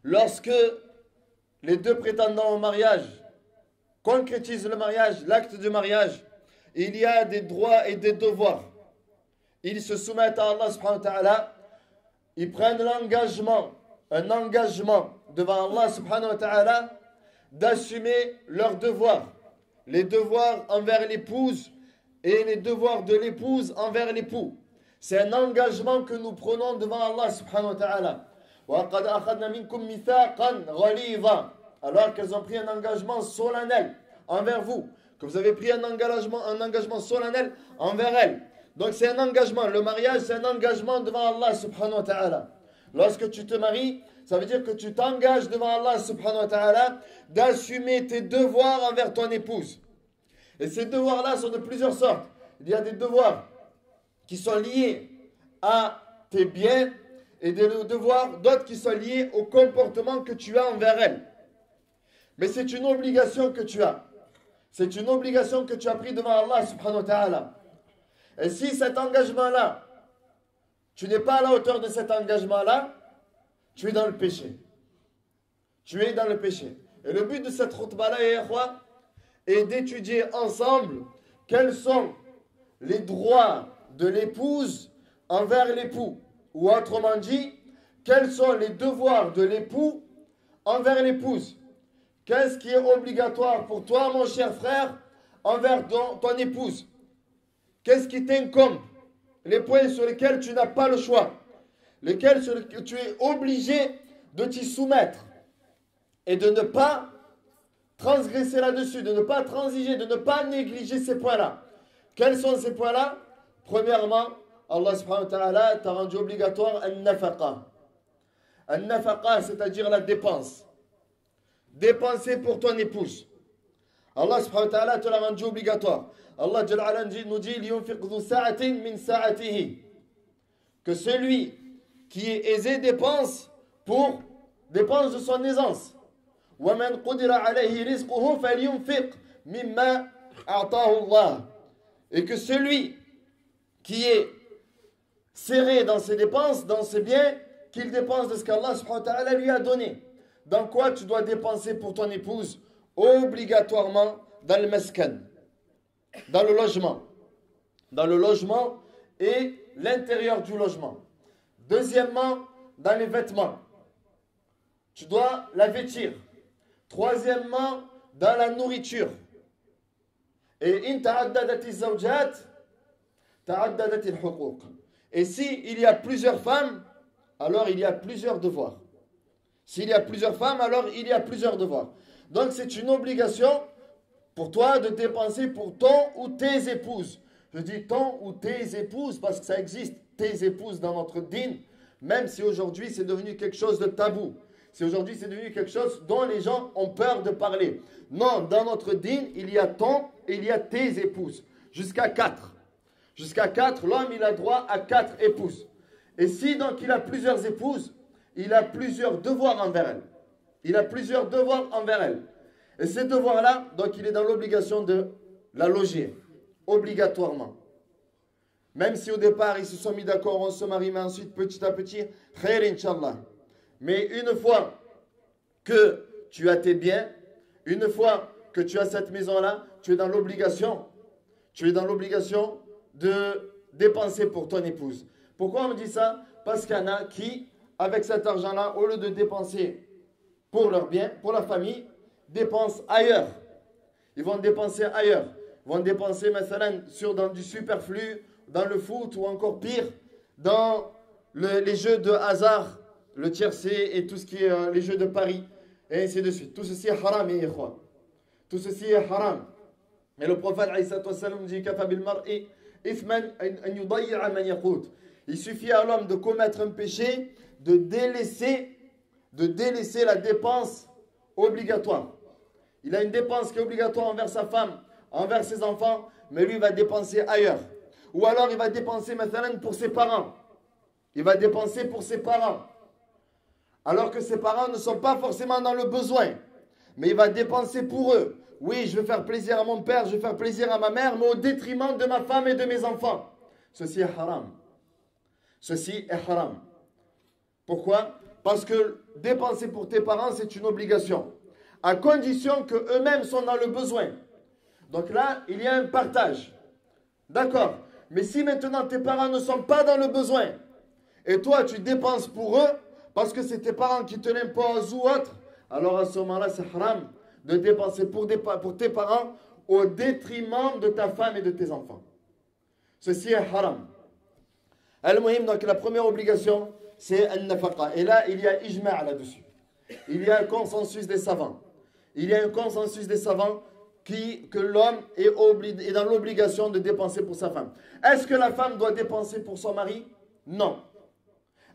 lorsque les deux prétendants au mariage concrétisent le mariage, l'acte du mariage, il y a des droits et des devoirs. Ils se soumettent à Allah subhanahu wa ta'ala, ils prennent l'engagement, un engagement devant Allah subhanahu wa ta'ala d'assumer leurs devoirs. Les devoirs envers l'épouse et les devoirs de l'épouse envers l'époux. C'est un engagement que nous prenons devant Allah subhanahu wa ta'ala. وَقَدْ أَخَذْنَا مِنْكُمْ مِثَاقًا غَلِيظًا. Alors qu'elles ont pris un engagement solennel envers vous, que vous avez pris un engagement solennel envers elles. Donc c'est un engagement, le mariage c'est un engagement devant Allah subhanahu wa ta'ala. Lorsque tu te maries, ça veut dire que tu t'engages devant Allah subhanahu wa ta'ala d'assumer tes devoirs envers ton épouse. Et ces devoirs-là sont de plusieurs sortes. Il y a des devoirs qui sont liés à tes biens et des devoirs, d'autres qui sont liés au comportement que tu as envers elle. Mais c'est une obligation que tu as. C'est une obligation que tu as pris devant Allah subhanahu wa ta'ala. Et si cet engagement-là, tu n'es pas à la hauteur de cet engagement-là, tu es dans le péché. Tu es dans le péché. Et le but de cette khutbah-là, est d'étudier ensemble quels sont les droits de l'épouse envers l'époux. Ou autrement dit, quels sont les devoirs de l'époux envers l'épouse. Qu'est-ce qui est obligatoire pour toi, mon cher frère, envers ton épouse? Qu'est-ce qui t'incombe? Les points sur lesquels tu n'as pas le choix. Lesquels sur lesquels tu es obligé de t'y soumettre. Et de ne pas transgresser là-dessus, de ne pas transiger, de ne pas négliger ces points-là. Quels sont ces points-là? Premièrement, Allah subhanahu wa ta'ala t'a rendu obligatoire un-nafaqa. Un-nafaqa, c'est-à-dire la dépense. Dépenser pour ton épouse. Allah subhanahu wa ta'ala te l'a rendu obligatoire. Allah nous dit que celui qui est aisé dépense de son aisance. وَمَنْ قُدِرَ عَلَيْهِ رِزْقُهُ فَلْيُنْفِقْ مِمَّا أَعْطَاهُ اللَّهُ. Et que celui qui est serré dans ses dépenses, dans ses biens, qu'il dépense de ce qu'Allah subhanahu wa ta'ala lui a donné. Dans quoi tu dois dépenser pour ton épouse? Obligatoirement dans le maskan, dans le logement. Dans le logement et l'intérieur du logement. Deuxièmement, dans les vêtements. Tu dois la vêtir. Troisièmement, dans la nourriture. Et in ta'addadati zawjat, ta'addadati al-huquq. Et si il y a plusieurs femmes, alors il y a plusieurs devoirs. S'il y a plusieurs femmes, alors il y a plusieurs devoirs. Donc c'est une obligation pour toi de dépenser pour ton ou tes épouses. Je dis ton ou tes épouses parce que ça existe, tes épouses dans notre dîn, même si aujourd'hui c'est devenu quelque chose de tabou. Si aujourd'hui c'est devenu quelque chose dont les gens ont peur de parler. Non, dans notre dîn, il y a ton et il y a tes épouses. Jusqu'à 4. Jusqu'à 4, l'homme il a droit à 4 épouses. Et si donc il a plusieurs épouses, il a plusieurs devoirs envers elles. Il a plusieurs devoirs envers elles. Et ces devoirs-là, donc il est dans l'obligation de la loger. Obligatoirement. Même si au départ ils se sont mis d'accord, on se marie, mais ensuite petit à petit, khair inshallah. Mais une fois que tu as tes biens, une fois que tu as cette maison-là, tu es dans l'obligation. Tu es dans l'obligation de dépenser pour ton épouse. Pourquoi on me dit ça? Parce qu'il y en a qui, avec cet argent-là, au lieu de dépenser pour leurs biens, pour la famille, dépensent ailleurs. Ils vont dépenser ailleurs. Ils vont dépenser dans du superflu, dans le foot ou encore pire, dans les jeux de hasard, le tiercé et tout ce qui est les jeux de paris, et ainsi de suite. Tout ceci est haram, et tout ceci est haram. Et le prophète dit il suffit à l'homme de commettre un péché, de délaisser la dépense obligatoire. Il a une dépense qui est obligatoire envers sa femme, envers ses enfants, mais lui il va dépenser ailleurs. Ou alors il va dépenser maintenant pour ses parents. Il va dépenser pour ses parents. Alors que ses parents ne sont pas forcément dans le besoin. Mais il va dépenser pour eux. Oui, je vais faire plaisir à mon père, je vais faire plaisir à ma mère, mais au détriment de ma femme et de mes enfants. Ceci est haram. Ceci est haram. Pourquoi? Parce que dépenser pour tes parents, c'est une obligation. À condition qu'eux-mêmes sont dans le besoin. Donc là, il y a un partage. D'accord. Mais si maintenant tes parents ne sont pas dans le besoin, et toi tu dépenses pour eux, parce que c'est tes parents qui te l'imposent ou autre, alors à ce moment-là, c'est haram de dépenser pour tes parents au détriment de ta femme et de tes enfants. Ceci est haram. Al-Muhim, donc la première obligation, c'est al-nafaqa. Et là, il y a ijma' là-dessus. Il y a un consensus des savants. Il y a un consensus des savants que l'homme est dans l'obligation de dépenser pour sa femme. Est-ce que la femme doit dépenser pour son mari? Non.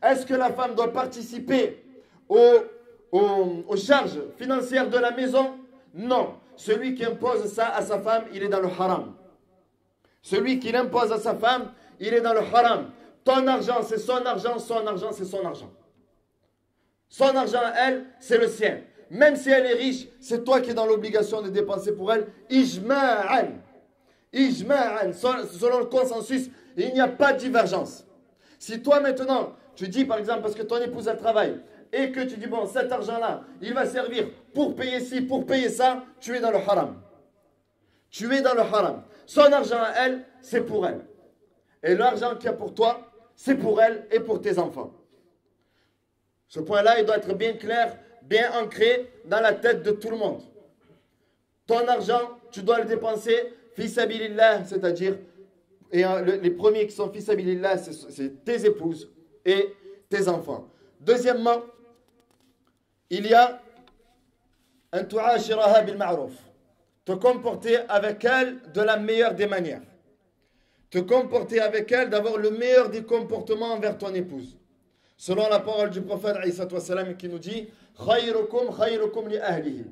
Est-ce que la femme doit participer aux charges financières de la maison? Non. Celui qui impose ça à sa femme, il est dans le haram. Celui qui l'impose à sa femme, il est dans le haram. Ton argent, c'est son argent, son argent, c'est son argent. Son argent, elle, c'est le sien. Même si elle est riche, c'est toi qui es dans l'obligation de dépenser pour elle. Ijma'an. Ijma'an. Selon le consensus, il n'y a pas de divergence. Si toi maintenant, tu dis par exemple, parce que ton épouse elle travaille, et que tu dis, bon, cet argent-là, il va servir pour payer ci, pour payer ça, tu es dans le haram. Tu es dans le haram. Son argent à elle, c'est pour elle. Et l'argent qu'il y a pour toi, c'est pour elle et pour tes enfants. Ce point-là, il doit être bien clair, bien ancré dans la tête de tout le monde. Ton argent, tu dois le dépenser fi sabilillah, c'est-à-dire, et les premiers qui sont fi sabilillah, c'est tes épouses et tes enfants. Deuxièmement, il y a un tu'ashiraha bil ma'ruf. Te comporter avec elle de la meilleure des manières. Te comporter avec elle, d'avoir le meilleur des comportements envers ton épouse. Selon la parole du prophète qui nous dit khayrukum khayrukum li ahlihi.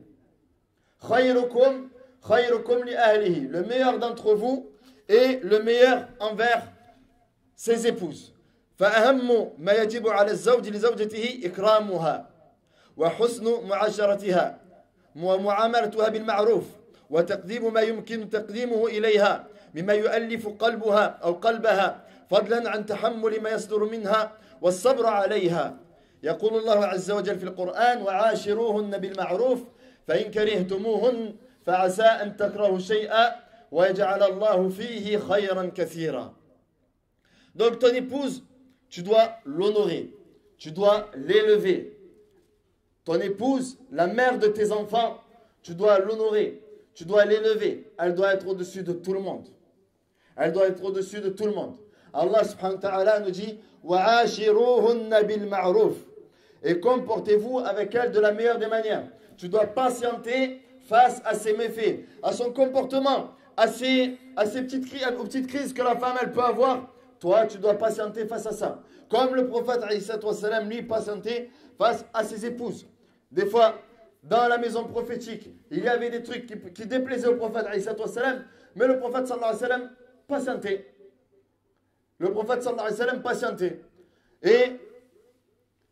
Khayrukum khayrukum li ahlihi. Le meilleur d'entre vous est le meilleur envers ses épouses. فأهم ما يجب على الزوج لزوجته إكرامها وحسن معاشرتها ومعاملتها بالمعروف وتقديم ما يمكن تقديمه إليها مما يؤلف قلبها أو قلبها فضلا عن تحمل ما يصدر منها والصبر عليها. يقول الله عز وجل في القرآن وعاشروهن بالمعروف فإن كرهتموهن فعسى أن تكرهوا شيئا ويجعل الله فيه خيرا كثيرا. Donc ton épouse, tu dois l'honorer, tu dois l'élever. Ton épouse, la mère de tes enfants, tu dois l'honorer, tu dois l'élever. Elle doit être au-dessus de tout le monde. Elle doit être au-dessus de tout le monde. Allah subhanahu wa ta'ala nous dit وَعَاشِرُوهُنَّ بِالْمَعْرُوفِ. Et comportez-vous avec elle de la meilleure des manières. Tu dois patienter face à ses méfaits, à son comportement, à ces aux petites crises que la femme elle peut avoir. Toi, tu dois patienter face à ça. Comme le prophète, lui, patientait face à ses épouses. Des fois, dans la maison prophétique, il y avait des trucs qui déplaisaient au prophète, mais le prophète, sallallahu alayhi wa sallam, patientait. Le prophète, sallallahu alayhi wa sallam, patientait. Et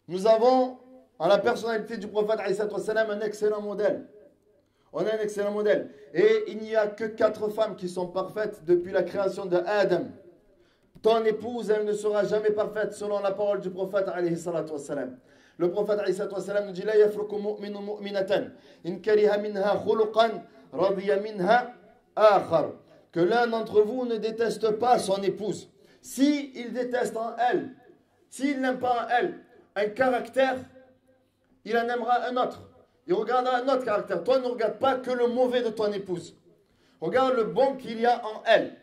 nous avons, en la personnalité du prophète, un excellent modèle. On a un excellent modèle. Et il n'y a que 4 femmes qui sont parfaites depuis la création de Adam. Ton épouse, elle ne sera jamais parfaite selon la parole du prophète alayhi salatu wassalam. Le prophète alayhi salatu wassalam nous dit La yafruku mu'minu mu'minatan in kariha minha khuluqan radiya minha akhar. Que l'un d'entre vous ne déteste pas son épouse. Si il déteste en elle, s'il n'aime pas en elle un caractère, il en aimera un autre. Il regardera un autre caractère. Toi, ne regarde pas que le mauvais de ton épouse. Regarde le bon qu'il y a en elle.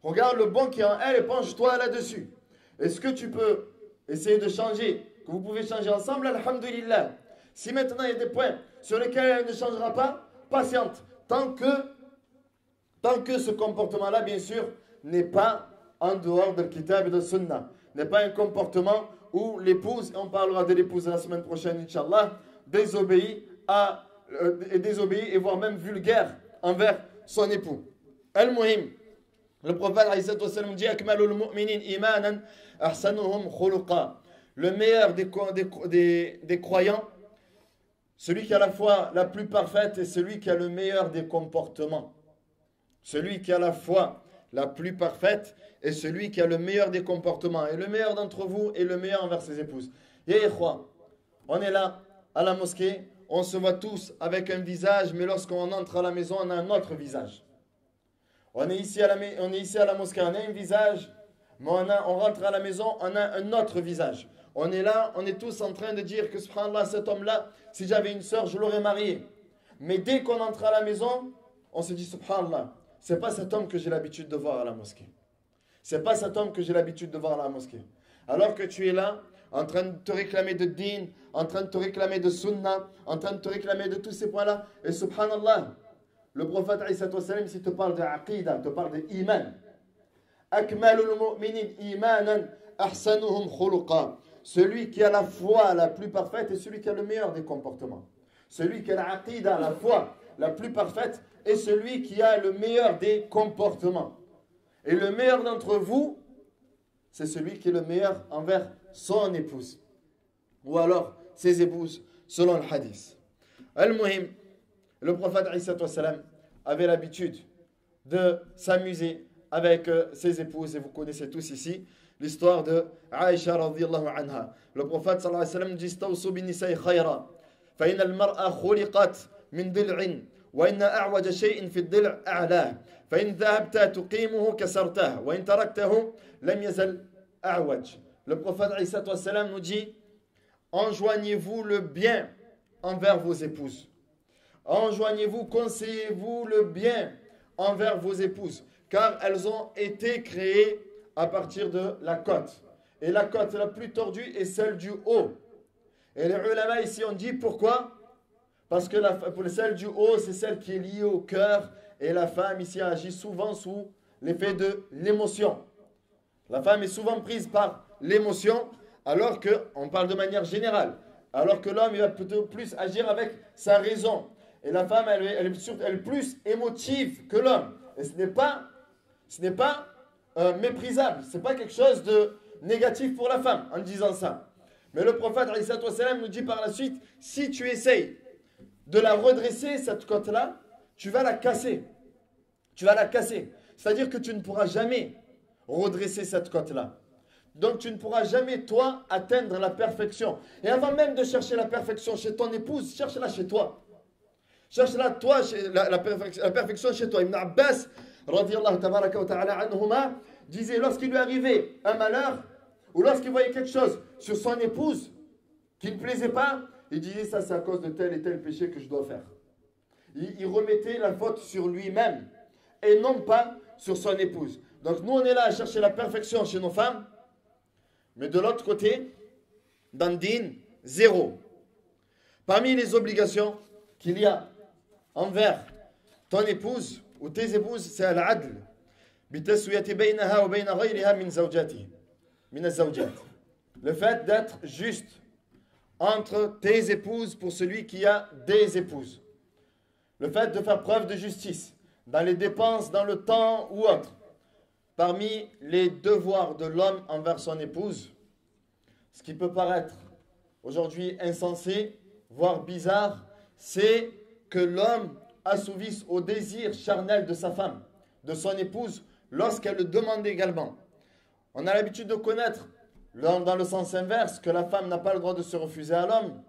Regarde le bon qui est en elle et penche-toi là-dessus. Est-ce que tu peux essayer de changer, que vous pouvez changer ensemble? Alhamdulillah. Si maintenant il y a des points sur lesquels elle ne changera pas, patiente. Tant que ce comportement-là, bien sûr, n'est pas en dehors de kitab et de sunnah. N'est pas un comportement où l'épouse, et on parlera de l'épouse la semaine prochaine, Inch'Allah, désobéit et voire même vulgaire envers son époux. Al-Muhim. Le prophète dit Akmalul mu'minin imanan ahsanuhum khuluqa. Le meilleur des croyants, celui qui a la foi la plus parfaite est celui qui a le meilleur des comportements. Celui qui a la foi la plus parfaite est celui qui a le meilleur des comportements. Et le meilleur d'entre vous est le meilleur envers ses épouses. Ya ikhwa, On est là, à la mosquée, on se voit tous avec un visage, mais lorsqu'on entre à la maison, on a un autre visage. On est ici à la mosquée, on a un visage, mais on rentre à la maison, on a un autre visage. On est là, on est tous en train de dire que, subhanallah, cet homme-là, si j'avais une sœur, je l'aurais marié. Mais dès qu'on entre à la maison, on se dit, subhanallah, c'est pas cet homme que j'ai l'habitude de voir à la mosquée. C'est pas cet homme que j'ai l'habitude de voir à la mosquée. Alors que tu es là, en train de te réclamer de din, en train de te réclamer de sunnah, en train de te réclamer de tous ces points-là. Et subhanallah, le prophète s'il te parle de aqidah, te parle de iman. Akmalul mu'minin imanan ahsanuhum khuluqa. Celui qui a la foi la plus parfaite est celui qui a le meilleur des comportements. Celui qui a la aqidah, la foi la plus parfaite, est celui qui a le meilleur des comportements. Et le meilleur d'entre vous, c'est celui qui est le meilleur envers son épouse. Ou alors ses épouses, selon le hadith. Al-Muhim, le prophète avait l'habitude de s'amuser avec ses épouses. Et vous connaissez tous ici l'histoire de Aïcha radhiyallahu anha. Le prophète sallallahu alayhi wa sallam dit Stawsu bin nisa'i khayra. Fa inna al-mar'a khuliqat min dil'in. Wa inna a'waja shay'in fi ad-dil' a'lah. Fa in dhahabta tuqimuhu kasartah. Wa in taraktahu lam yazal a'waj. Le prophète nous dit enjoignez-vous le bien envers vos épouses. Enjoignez-vous, conseillez-vous le bien envers vos épouses. Car elles ont été créées à partir de la côte. Et la côte la plus tordue est celle du haut. Et les ulama ici ont dit pourquoi? Parce que celle du haut, c'est celle qui est liée au cœur. Et la femme ici agit souvent sous l'effet de l'émotion. La femme est souvent prise par l'émotion, alors qu'on parle de manière générale. Alors que l'homme, il va plutôt plus agir avec sa raison. Et la femme, elle est plus émotive que l'homme. Et ce n'est pas méprisable. Ce n'est pas quelque chose de négatif pour la femme en disant ça. Mais le prophète nous dit par la suite, si tu essayes de la redresser, cette côte-là, tu vas la casser. Tu vas la casser. C'est-à-dire que tu ne pourras jamais redresser cette côte-là. Donc tu ne pourras jamais, toi, atteindre la perfection. Et avant même de chercher la perfection chez ton épouse, cherche-la chez toi. Cherche-la, toi, la perfection chez toi. Ibn Abbas, radiyallahu ta'ala anhuma, disait, lorsqu'il lui arrivait un malheur, ou lorsqu'il voyait quelque chose sur son épouse qui ne plaisait pas, il disait, ça c'est à cause de tel et tel péché que je dois faire. Il remettait la faute sur lui-même, et non pas sur son épouse. Donc nous, on est là à chercher la perfection chez nos femmes, mais de l'autre côté, dans le din, zéro. Parmi les obligations qu'il y a envers ton épouse ou tes épouses, c'est al-adl. Le fait d'être juste entre tes épouses pour celui qui a des épouses. Le fait de faire preuve de justice dans les dépenses, dans le temps ou autre. Parmi les devoirs de l'homme envers son épouse, ce qui peut paraître aujourd'hui insensé, voire bizarre, c'est que l'homme assouvisse au désir charnel de sa femme, de son épouse, lorsqu'elle le demande également. On a l'habitude de connaître, dans le sens inverse, que la femme n'a pas le droit de se refuser à l'homme,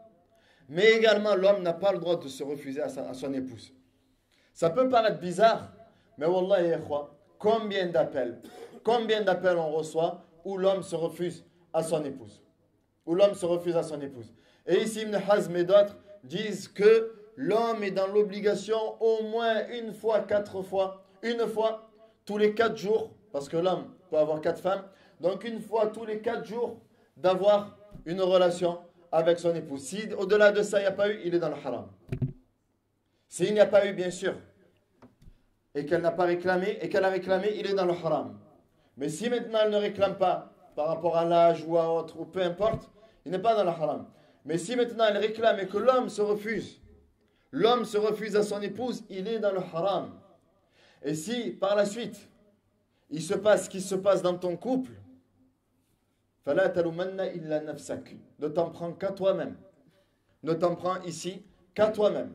mais également l'homme n'a pas le droit de se refuser à son épouse. Ça peut paraître bizarre, mais wallahi ikhwa, combien d'appels on reçoit où l'homme se refuse à son épouse. Où l'homme se refuse à son épouse. Et ici, Ibn Hazm et d'autres disent que l'homme est dans l'obligation au moins une fois tous les 4 jours, parce que l'homme peut avoir 4 femmes, donc une fois tous les 4 jours d'avoir une relation avec son épouse. Si au-delà de ça, il n'y a pas eu, il est dans le haram. S'il n'y a pas eu, bien sûr, et qu'elle n'a pas réclamé, et qu'elle a réclamé, il est dans le haram. Mais si maintenant elle ne réclame pas, par rapport à l'âge ou à autre, ou peu importe, il n'est pas dans le haram. Mais si maintenant elle réclame et que l'homme se refuse à son épouse, il est dans le haram. Et si, par la suite, il se passe ce qui se passe dans ton couple, فَلَا تَلُمَنَّ إِلَّا نَفْسَكَ. Ne t'en prends qu'à toi-même. Ne t'en prends ici qu'à toi-même.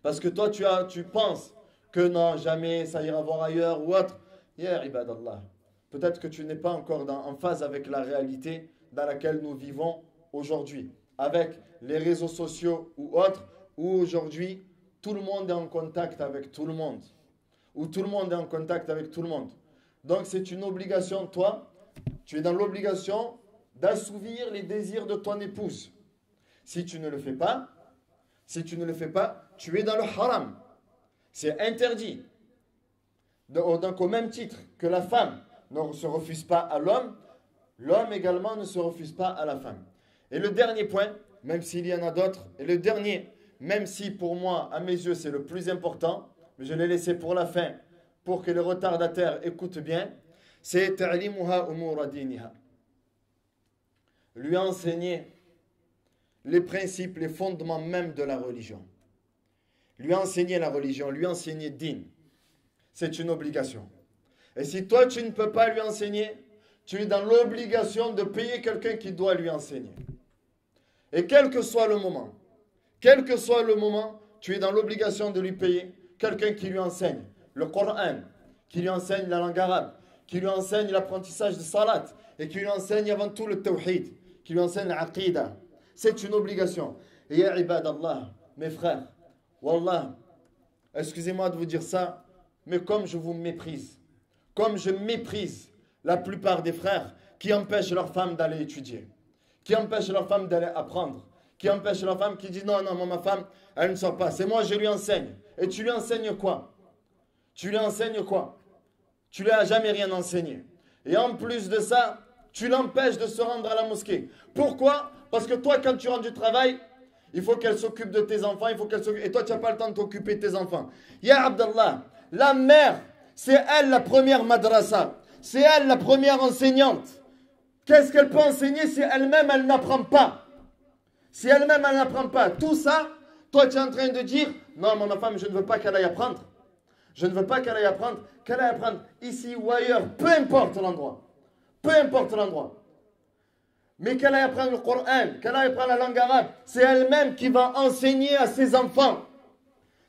Parce que toi, tu penses que non, jamais ça ira voir ailleurs ou autre. Ya ibadallah. Peut-être que tu n'es pas encore en phase avec la réalité dans laquelle nous vivons aujourd'hui. avec les réseaux sociaux ou autres, où aujourd'hui, tout le monde est en contact avec tout le monde. Où tout le monde est en contact avec tout le monde. Donc c'est une obligation, toi, tu es dans l'obligation d'assouvir les désirs de ton épouse. Si tu ne le fais pas, tu es dans le haram. C'est interdit. Donc au même titre que la femme ne se refuse pas à l'homme, l'homme également ne se refuse pas à la femme. Et le dernier point, même s'il y en a d'autres, et le dernier, même si pour moi, à mes yeux, c'est le plus important, mais je l'ai laissé pour la fin, pour que les retardataires écoutent bien, c'est ta'limuha umura diniha. Lui enseigner les principes, les fondements même de la religion. Lui enseigner la religion, lui enseigner din. C'est une obligation. Et si toi, tu ne peux pas lui enseigner, tu es dans l'obligation de payer quelqu'un qui doit lui enseigner. Et quel que soit le moment, tu es dans l'obligation de lui payer quelqu'un qui lui enseigne le Coran, qui lui enseigne la langue arabe, qui lui enseigne l'apprentissage de salat, et qui lui enseigne avant tout le tawhid, qui lui enseigne l'aqidah. C'est une obligation. Et ya ibadallah, mes frères, wallah, excusez-moi de vous dire ça, mais comme je vous méprise, comme je méprise la plupart des frères qui empêchent leurs femmes d'aller étudier, qui empêchent leurs femmes d'aller apprendre, qui empêchent leurs femmes qui disent non, moi, ma femme, elle ne sort pas, c'est moi, je lui enseigne. Et tu lui enseignes quoi? Tu lui enseignes quoi? Tu lui as jamais rien enseigné. Et en plus de ça, tu l'empêches de se rendre à la mosquée. Pourquoi? Parce que toi, quand tu rentres du travail, il faut qu'elle s'occupe de tes enfants, et toi, tu n'as pas le temps de t'occuper de tes enfants. Ya Abdallah, la mère, c'est elle la première madrasa. C'est elle la première enseignante. Qu'est-ce qu'elle peut enseigner si elle-même, elle n'apprend pas? Si elle-même, elle n'apprend pas. Tout ça, toi, tu es en train de dire, non, ma femme, je ne veux pas qu'elle aille apprendre. Je ne veux pas qu'elle aille apprendre. Qu'elle aille apprendre ici ou ailleurs, peu importe l'endroit. Peu importe l'endroit. Mais qu'elle aille apprendre le Coran, qu'elle aille apprendre la langue arabe, c'est elle-même qui va enseigner à ses enfants.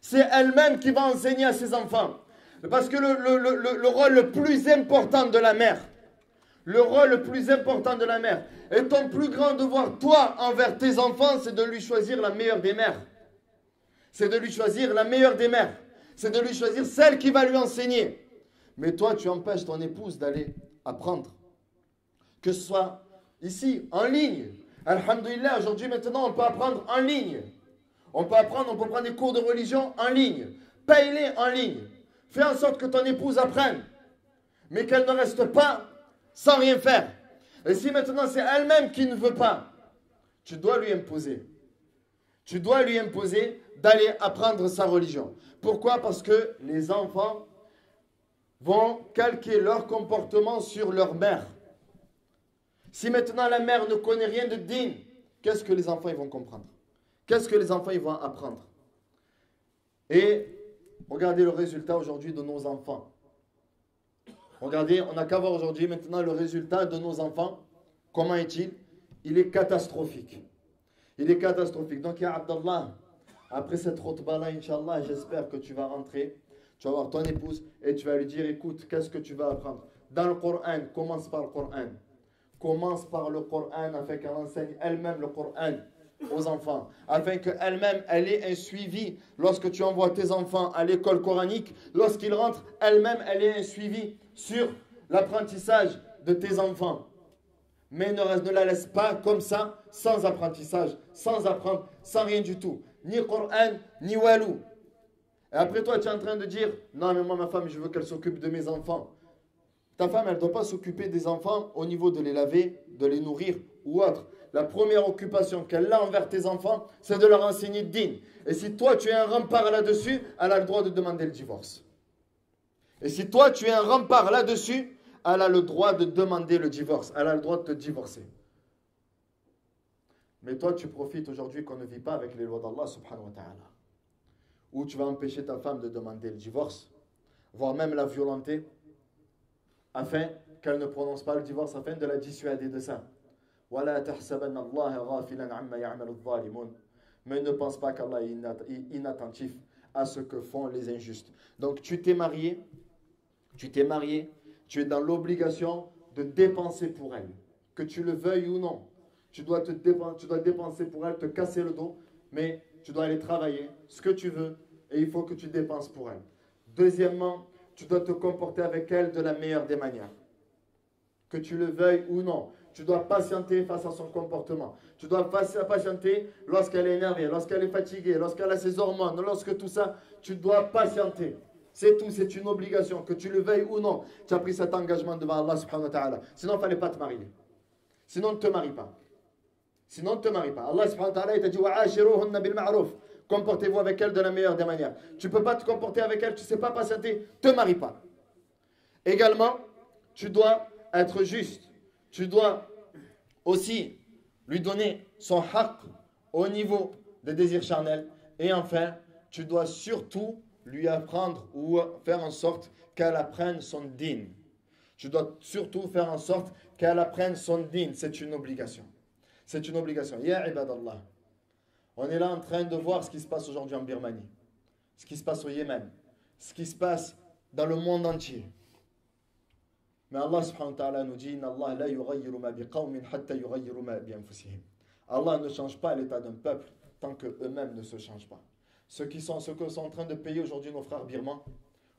C'est elle-même qui va enseigner à ses enfants. Parce que le rôle le plus important de la mère, et ton plus grand devoir, toi, envers tes enfants, c'est de lui choisir la meilleure des mères. C'est de lui choisir la meilleure des mères. C'est de lui choisir celle qui va lui enseigner. Mais toi, tu empêches ton épouse d'aller apprendre. Que ce soit ici, en ligne. Alhamdulillah, aujourd'hui, maintenant, on peut apprendre en ligne. On peut prendre des cours de religion en ligne. Paye-les en ligne. Fais en sorte que ton épouse apprenne. Mais qu'elle ne reste pas sans rien faire. Et si maintenant c'est elle-même qui ne veut pas, tu dois lui imposer. Tu dois lui imposer d'aller apprendre sa religion. Pourquoi? Parce que les enfants vont calquer leur comportement sur leur mère. Si maintenant la mère ne connaît rien de din, qu'est-ce que les enfants ils vont comprendre? Qu'est-ce que les enfants ils vont apprendre? Et regardez le résultat aujourd'hui de nos enfants. Regardez, on n'a qu'à voir aujourd'hui maintenant le résultat de nos enfants. Comment est-il? Il est catastrophique. Il est catastrophique. Donc, ya Abdallah, après cette khutbah-là, Inch'Allah, j'espère que tu vas rentrer, tu vas voir ton épouse et tu vas lui dire, écoute, qu'est-ce que tu vas apprendre? Dans le Coran, commence par le Coran. Commence par le Coran afin qu'elle enseigne elle-même le Coran aux enfants, afin qu'elle-même, elle ait un suivi. Lorsque tu envoies tes enfants à l'école coranique, lorsqu'ils rentrent, elle-même, elle ait un suivi sur l'apprentissage de tes enfants. Mais ne la laisse pas comme ça, sans apprentissage, sans apprendre, sans rien du tout. Ni Coran, ni walou. Et après toi, tu es en train de dire, non mais moi, ma femme, je veux qu'elle s'occupe de mes enfants. Ta femme, elle ne doit pas s'occuper des enfants au niveau de les laver, de les nourrir ou autre. La première occupation qu'elle a envers tes enfants, c'est de leur enseigner din. Et si toi, tu es un rempart là-dessus, elle a le droit de demander le divorce. Et si toi, tu es un rempart là-dessus, elle a le droit de demander le divorce. Elle a le droit de te divorcer. Mais toi, tu profites aujourd'hui qu'on ne vit pas avec les lois d'Allah subhanahu wa ta'ala. Où tu vas empêcher ta femme de demander le divorce, voire même la violenter, afin qu'elle ne prononce pas le divorce, afin de la dissuader de ça. Mais ne pense pas qu'Allah est inattentif à ce que font les injustes. Donc tu t'es marié, tu es dans l'obligation de dépenser pour elle, que tu le veuilles ou non. tu dois dépenser pour elle, te casser le dos, mais tu dois aller travailler ce que tu veux et il faut que tu dépenses pour elle. Deuxièmement, tu dois te comporter avec elle de la meilleure des manières. Que tu le veuilles ou non. Tu dois patienter face à son comportement. Tu dois patienter lorsqu'elle est énervée, lorsqu'elle est fatiguée, lorsqu'elle a ses hormones, lorsque tout ça, tu dois patienter. C'est tout, c'est une obligation, que tu le veuilles ou non. Tu as pris cet engagement devant Allah subhanahu wa ta'ala. Sinon, il ne fallait pas te marier. Sinon, ne te marie pas. Sinon, ne te marie pas. Allah subhanahu wa ta'ala, il t'a dit wa'ashiruhunna bil ma'ruf. Comportez-vous avec elle de la meilleure des manières. Tu ne peux pas te comporter avec elle, tu ne sais pas patienter, ne te marie pas. Également, tu dois être juste. Tu dois aussi lui donner son haqq au niveau des désirs charnels. Et enfin, tu dois surtout lui apprendre ou faire en sorte qu'elle apprenne son din. Tu dois surtout faire en sorte qu'elle apprenne son din. C'est une obligation. C'est une obligation. Ya ibadallah. On est là en train de voir ce qui se passe aujourd'hui en Birmanie, ce qui se passe au Yémen, ce qui se passe dans le monde entier. Mais Allah subhanahu wa ta'ala nous dit Allah la yughayyiru ma biqawmin hatta yughayyiru ma bi anfusihim. Allah ne change pas l'état d'un peuple tant que eux-mêmes ne se changent pas. Ce que sont en train de payer aujourd'hui nos frères birmans,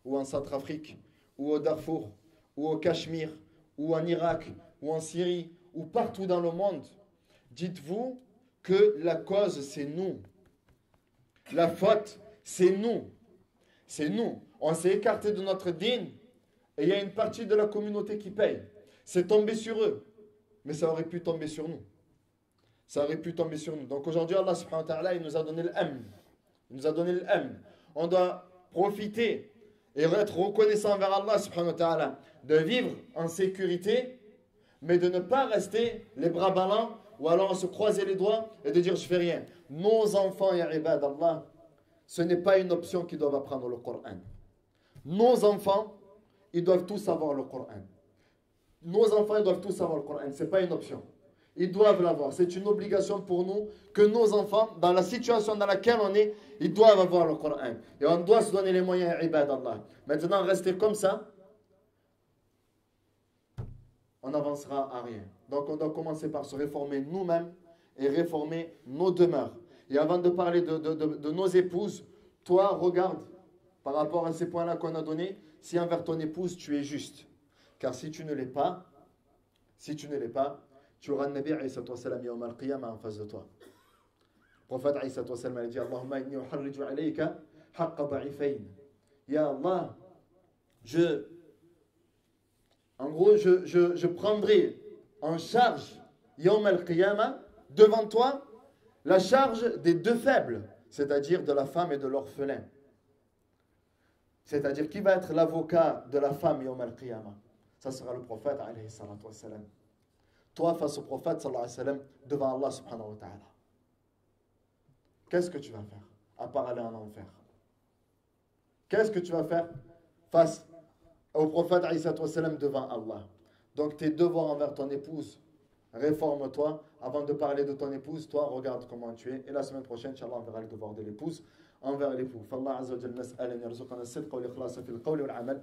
ou en Centrafrique, ou au Darfour, ou au Cachemire, ou en Irak, ou en Syrie, ou partout dans le monde, dites-vous que la cause c'est nous. La faute c'est nous. C'est nous. On s'est écarté de notre din. Et il y a une partie de la communauté qui paye. C'est tombé sur eux. Mais ça aurait pu tomber sur nous. Ça aurait pu tomber sur nous. Donc aujourd'hui, Allah subhanahu wa ta'ala, il nous a donné l'amn. Il nous a donné l'amn. On doit profiter et être reconnaissant envers Allah subhanahu wa ta'ala. De vivre en sécurité, mais de ne pas rester les bras ballants ou alors se croiser les doigts et de dire je fais rien. Nos enfants, ya ibad Allah, ce n'est pas une option qu'ils doivent apprendre le Coran. Nos enfants, ils doivent tous savoir le Coran. Nos enfants, ils doivent tous savoir le Coran. Ce n'est pas une option. Ils doivent l'avoir. C'est une obligation pour nous que nos enfants, dans la situation dans laquelle on est, ils doivent avoir le Coran. Et on doit se donner les moyens, ibad Allah. Maintenant, rester comme ça, on n'avancera à rien. Donc, on doit commencer par se réformer nous-mêmes et réformer nos demeures. Et avant de parler de nos épouses, toi, regarde, par rapport à ces points-là qu'on a donnés, si envers ton épouse, tu es juste. Car si tu ne l'es pas, tu auras le Nabi alayhi wa sallam yawm al-qiyamah en face de toi. Le prophète alayhi wa sallam a dit Allahumma inni uharriju alayka haqqa da'ifayn. Ya Allah, je prendrai en charge yawm al-qiyamah devant toi la charge des deux faibles, c'est-à-dire de la femme et de l'orphelin. C'est-à-dire qui va être l'avocat de la femme yawm al-qiyamah? Ça sera le prophète alayhi salatu wa salam. Toi face au prophète sallallahu alayhi wa sallam devant Allah subhanahu wa ta'ala. Qu'est-ce que tu vas faire à part aller en enfer? Qu'est-ce que tu vas faire face au prophète alayhi salatu wa salam devant Allah? Donc tes devoirs envers ton épouse, réforme-toi. Avant de parler de ton épouse, toi regarde comment tu es. Et la semaine prochaine, Inch'Allah, on verra le devoir de l'épouse envers l'époux. فالله عز وجل نسأل أن يرزقنا الصدق والإخلاص في القول والعمل